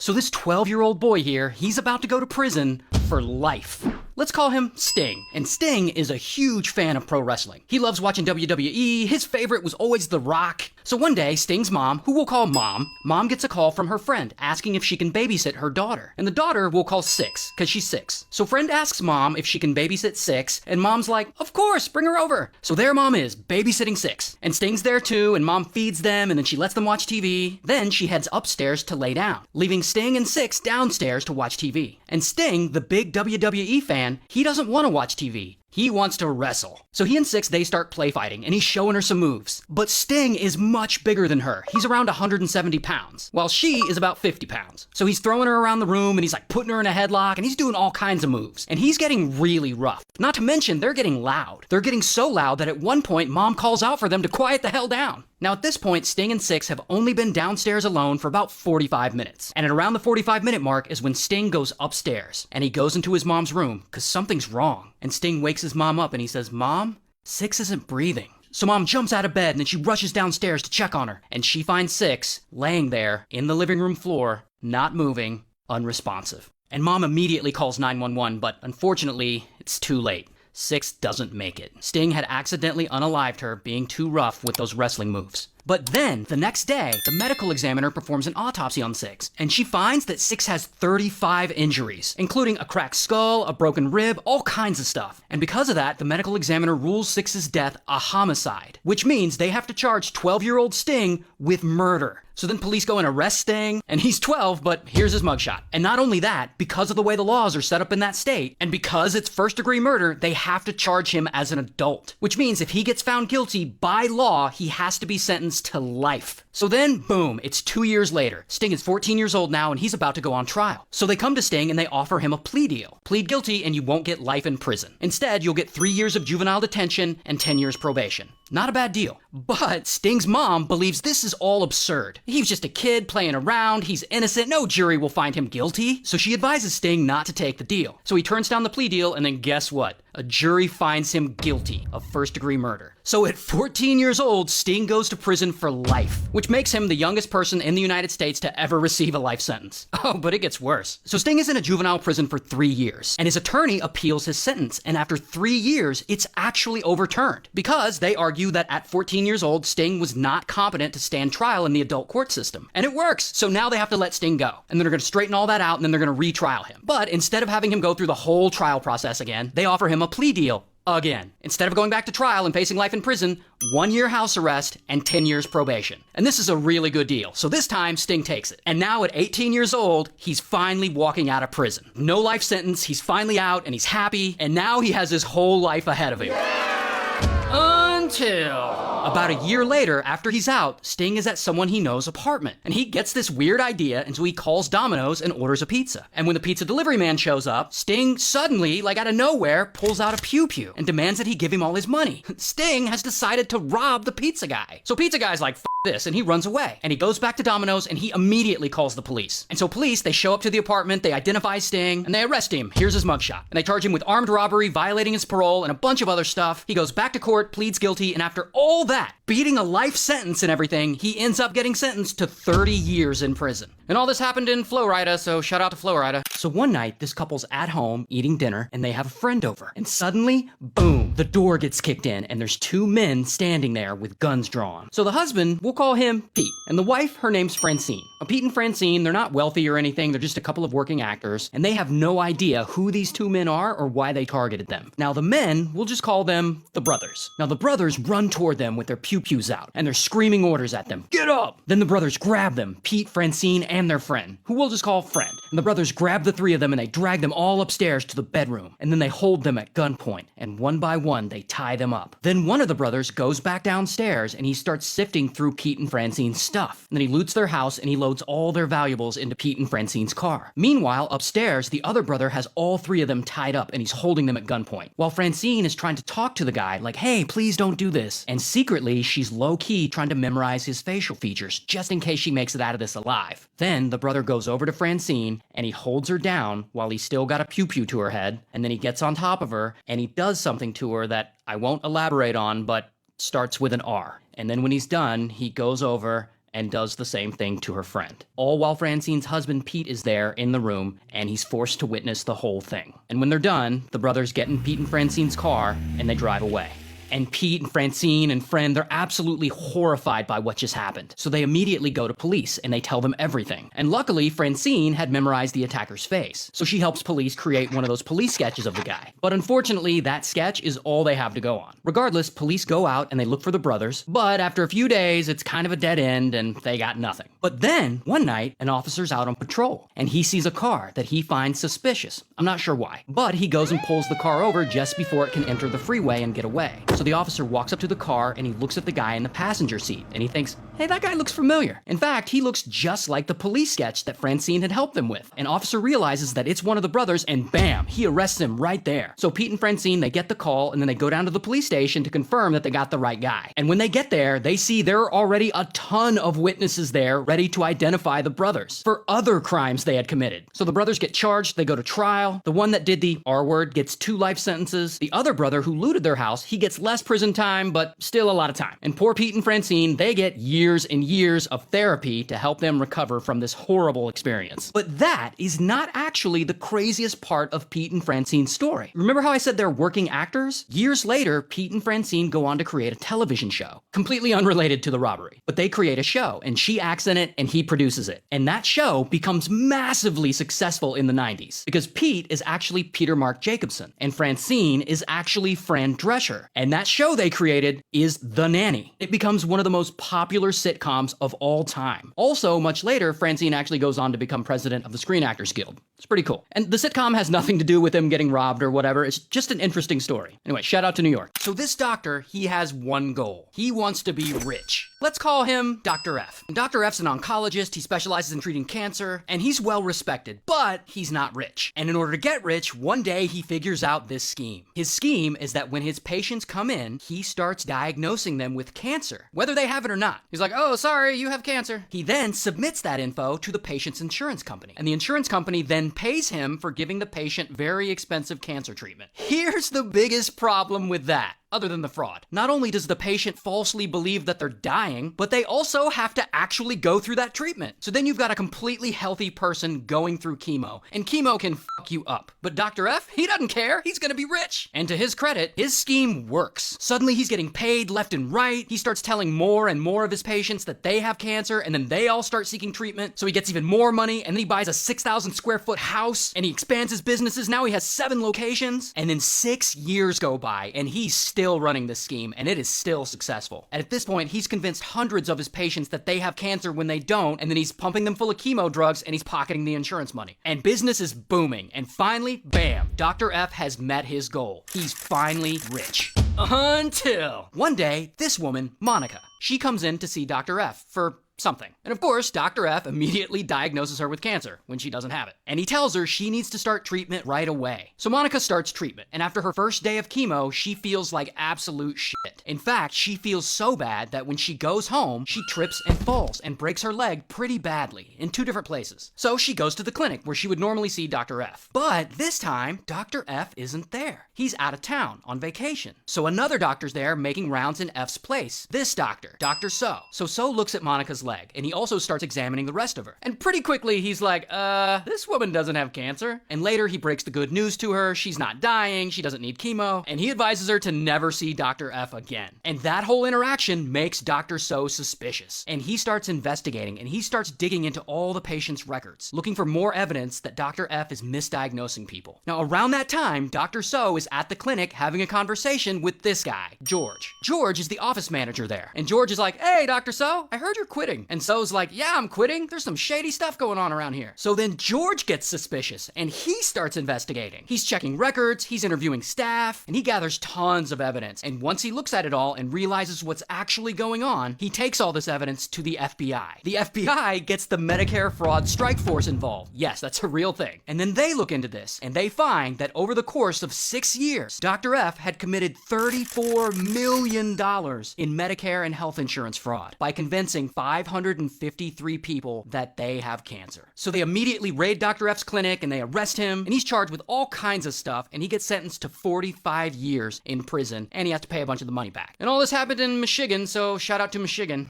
So this 12-year-old boy here, he's about to go to prison for life. Let's call him Sting. And Sting is a huge fan of pro wrestling. He loves watching WWE. His favorite was always The Rock. So one day, Sting's mom, who we'll call Mom gets a call from her friend asking if she can babysit her daughter. And the daughter we'll call Six, because she's 6. So friend asks Mom if she can babysit Six, and Mom's like, of course, bring her over. So there Mom is, babysitting Six. And Sting's there too, and Mom feeds them, and then she lets them watch TV. Then she heads upstairs to lay down, leaving Sting and Six downstairs to watch TV. And Sting, the big WWE fan, he doesn't want to watch TV. He wants to wrestle. So he and Six, they start play fighting, and he's showing her some moves. But Sting is much bigger than her. He's around 170 pounds, while she is about 50 pounds. So he's throwing her around the room, and he's like putting her in a headlock, and he's doing all kinds of moves. And he's getting really rough. Not to mention, they're getting loud. They're getting so loud that at one point, Mom calls out for them to quiet the hell down. Now at this point, Sting and Six have only been downstairs alone for about 45 minutes. And at around the 45-minute mark is when Sting goes upstairs. And he goes into his mom's room, because something's wrong. And Sting wakes his mom up and he says, Mom, Six isn't breathing. So Mom jumps out of bed and then she rushes downstairs to check on her. And she finds Six laying there in the living room floor, not moving, unresponsive. And Mom immediately calls 911, but unfortunately, it's too late. Six doesn't make it. Sting had accidentally unalived her, being too rough with those wrestling moves. But then, the next day, the medical examiner performs an autopsy on Six, and she finds that Six has 35 injuries, including a cracked skull, a broken rib, all kinds of stuff. And because of that, the medical examiner rules Six's death a homicide, which means they have to charge 12-year-old Sting with murder. So then police go and arrest Sting, and he's 12, but here's his mugshot. And not only that, because of the way the laws are set up in that state, and because it's first-degree murder, they have to charge him as an adult. Which means if he gets found guilty, by law, he has to be sentenced to life. So then, boom, it's 2 years later. Sting is 14 years old now, and he's about to go on trial. So they come to Sting, and they offer him a plea deal. Plead guilty, and you won't get life in prison. Instead, you'll get 3 years of juvenile detention and 10 years probation. Not a bad deal. But Sting's mom believes this is all absurd. He was just a kid playing around, he's innocent, no jury will find him guilty. So she advises Sting not to take the deal. So he turns down the plea deal, and then guess what? A jury finds him guilty of first-degree murder. So at 14 years old, Sting goes to prison for life, which makes him the youngest person in the United States to ever receive a life sentence. Oh, but it gets worse. So Sting is in a juvenile prison for 3 years, and his attorney appeals his sentence, and after 3 years, it's actually overturned, because they argue that at 14 years old, Sting was not competent to stand trial in the adult court system. And it works, so now they have to let Sting go, and then they're going to straighten all that out, and then they're going to retrial him. But instead of having him go through the whole trial process again, they offer him a plea deal again. Instead of going back to trial and facing life in prison, 1 year house arrest and 10 years probation. And this is a really good deal. So this time, Sting takes it. And now at 18 years old, he's finally walking out of prison. No life sentence, he's finally out and he's happy, and now he has his whole life ahead of him. Until about a year later, after he's out, Sting is at someone he know's apartment. And he gets this weird idea, and so he calls Domino's and orders a pizza. And when the pizza delivery man shows up, Sting suddenly, like out of nowhere, pulls out a pew-pew and demands that he give him all his money. Sting has decided to rob the pizza guy. So pizza guy's like, F this, and he runs away. And he goes back to Domino's, and he immediately calls the police. And so police, they show up to the apartment, they identify Sting, and they arrest him. Here's his mugshot. And they charge him with armed robbery, violating his parole, and a bunch of other stuff. He goes back to court, pleads guilty, and after all that, beating a life sentence and everything, he ends up getting sentenced to 30 years in prison. And all this happened in Florida, so shout out to Florida. So one night, this couple's at home eating dinner, and they have a friend over. And suddenly, boom, the door gets kicked in, and there's 2 men standing there with guns drawn. So the husband, we'll call him Pete, and the wife, her name's Francine. Now, Pete and Francine, they're not wealthy or anything, they're just a couple of working actors, and they have no idea who these 2 men are or why they targeted them. Now the men, we'll just call them the brothers. Now the brothers run toward them with their pew-pews out, and they're screaming orders at them. Get up! Then the brothers grab them, Pete, Francine, and their friend, who we'll just call Friend. And the brothers grab the 3 of them and they drag them all upstairs to the bedroom. And then they hold them at gunpoint, and one by one they tie them up. Then one of the brothers goes back downstairs and he starts sifting through Pete and Francine's stuff. And then he loots their house and he loads all their valuables into Pete and Francine's car. Meanwhile, upstairs, the other brother has all 3 of them tied up and he's holding them at gunpoint. While Francine is trying to talk to the guy like, hey, please don't do this. And secretly, she's low-key trying to memorize his facial features just in case she makes it out of this alive. Then the brother goes over to Francine and he holds her down while he's still got a pew-pew to her head, and then he gets on top of her and he does something to her that I won't elaborate on, but starts with an R. And then when he's done, he goes over and does the same thing to her friend. All while Francine's husband Pete is there in the room, and he's forced to witness the whole thing. And when they're done, the brothers get in Pete and Francine's car, and they drive away. And Pete and Francine and friend, they're absolutely horrified by what just happened. So they immediately go to police and they tell them everything. And luckily, Francine had memorized the attacker's face. So she helps police create one of those police sketches of the guy. But unfortunately, that sketch is all they have to go on. Regardless, police go out and they look for the brothers. But after a few days, it's kind of a dead end and they got nothing. But then, one night, an officer's out on patrol and he sees a car that he finds suspicious. I'm not sure why. But he goes and pulls the car over just before it can enter the freeway and get away. So the officer walks up to the car and he looks at the guy in the passenger seat and he thinks, hey, that guy looks familiar. In fact, he looks just like the police sketch that Francine had helped them with. An officer realizes that it's one of the brothers and bam, he arrests him right there. So Pete and Francine, they get the call and then they go down to the police station to confirm that they got the right guy. And when they get there, they see there are already a ton of witnesses there ready to identify the brothers for other crimes they had committed. So the brothers get charged, they go to trial. The one that did the R word gets 2 life sentences. The other brother who looted their house, he gets less prison time, but still a lot of time. And poor Pete and Francine, they get years and years of therapy to help them recover from this horrible experience. But that is not actually the craziest part of Pete and Francine's story. Remember how I said they're working actors? Years later, Pete and Francine go on to create a television show, completely unrelated to the robbery. But they create a show, and she acts in it, and he produces it. And that show becomes massively successful in the 90s, because Pete is actually Peter Mark Jacobson, and Francine is actually Fran Drescher. And that show they created is The Nanny. It becomes one of the most popular sitcoms of all time. Also, much later, Francine actually goes on to become president of the Screen Actors Guild. It's pretty cool. And the sitcom has nothing to do with him getting robbed or whatever. It's just an interesting story. Anyway, shout out to New York. So this doctor, he has one goal. He wants to be rich. Let's call him Dr. F. And Dr. F's an oncologist, he specializes in treating cancer, and he's well respected, but he's not rich. And in order to get rich, one day he figures out this scheme. His scheme is that when his patients come in, he starts diagnosing them with cancer, whether they have it or not. He's like, oh, sorry, you have cancer. He then submits that info to the patient's insurance company, and the insurance company then pays him for giving the patient very expensive cancer treatment. Here's the biggest problem with that. Other than the fraud. Not only does the patient falsely believe that they're dying, but they also have to actually go through that treatment. So then you've got a completely healthy person going through chemo, and chemo can fuck you up. But Dr. F, he doesn't care. He's gonna be rich. And to his credit, his scheme works. Suddenly he's getting paid left and right. He starts telling more and more of his patients that they have cancer, and then they all start seeking treatment. So he gets even more money, and then he buys a 6,000 square foot house, and he expands his businesses. Now he has 7 locations. And then 6 years go by, and he's still running this scheme, and it is still successful. And at this point, he's convinced hundreds of his patients that they have cancer when they don't, and then he's pumping them full of chemo drugs, and he's pocketing the insurance money. And business is booming, and finally, bam, Dr. F has met his goal. He's finally rich. Until one day, this woman, Monica, she comes in to see Dr. F for something. And of course, Dr. F immediately diagnoses her with cancer when she doesn't have it. And he tells her she needs to start treatment right away. So Monica starts treatment, and after her first day of chemo, she feels like absolute shit. In fact, she feels so bad that when she goes home, she trips and falls and breaks her leg pretty badly in 2 different places. So she goes to the clinic where she would normally see Dr. F. But this time, Dr. F isn't there. He's out of town on vacation. So another doctor's there making rounds in F's place. This doctor, Dr. So. So So looks at Monica's leg, and he also starts examining the rest of her. And pretty quickly, he's like, this woman doesn't have cancer. And later, he breaks the good news to her. She's not dying. She doesn't need chemo. And he advises her to never see Dr. F again. And that whole interaction makes Dr. So suspicious. And he starts investigating, and he starts digging into all the patient's records, looking for more evidence that Dr. F is misdiagnosing people. Now, around that time, Dr. So is at the clinic having a conversation with this guy, George. George is the office manager there. And George is like, hey, Dr. So, I heard you're quitting. And So's like, yeah, I'm quitting. There's some shady stuff going on around here. So then George gets suspicious, and he starts investigating. He's checking records, he's interviewing staff, and he gathers tons of evidence. And once he looks at it all and realizes what's actually going on, he takes all this evidence to the FBI. The FBI gets the Medicare Fraud Strike Force involved. Yes, that's a real thing. And then they look into this, and they find that over the course of 6 years, Dr. F had committed $34 million in Medicare and health insurance fraud by convincing 553 people that they have cancer. So they immediately raid Dr. F's clinic and they arrest him, and he's charged with all kinds of stuff, and he gets sentenced to 45 years in prison, and he has to pay a bunch of the money back. And all this happened in Michigan, so shout out to Michigan.